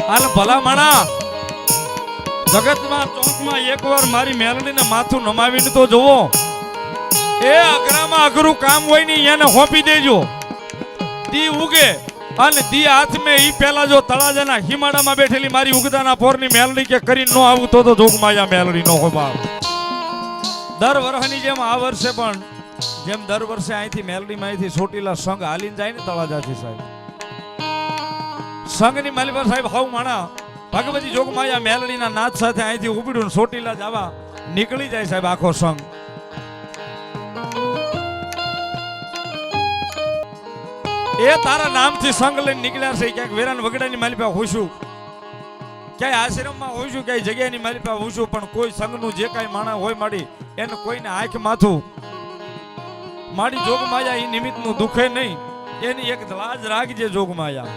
હાલ ભલા માણા જગતમાં ચોકમાં એકવાર મારી મેલડીને માથું નમાવીને તો જોવો. એ અઘરામાં અઘરું કામ હોય ને એને હોપી દેજો. દી ઉગે અને દી હાથમાં ઈ પેલા જો તળાજાના હિમાડામાં બેઠેલી મારી ઉગદાના પોરની મેલડી કે કરીને નો આવું તો જોગમાયા મેલડી નો હોબા. દર વર્ષની જેમ આ વર્ષે પણ જેમ દર વર્ષે અહીંથી મેલડીમાં અહીંથી ચોટીલા સંઘ હાલીને જાય ને તળાજાથી સાહેબ સંઘની માલિકા સાહેબ હાવ માણા ભગવતી જોગમાયા મેલડીના નાદ સાથે અહીંથી ઉપડ્યું ચોટીલા જવા નીકળી જાય સાહેબ આખો સંઘ. એ તારા નામથી સંઘ લઈને નીકળ્યા છે. ક્યાંક વેરાન વગડાની માલિકા હોઈશું, ક્યાંય આશ્રમમાં હોઈશું, ક્યાંય જગ્યાની માલિકા હોઈશું, પણ કોઈ સંઘનું જે કાંઈ માણા હોય માડી એને કોઈને આંખ માથું માડી જોગમાયા એ નિમિત્તનું દુખે નહીં. એની એક લાજ રાખજે જોગમાયા.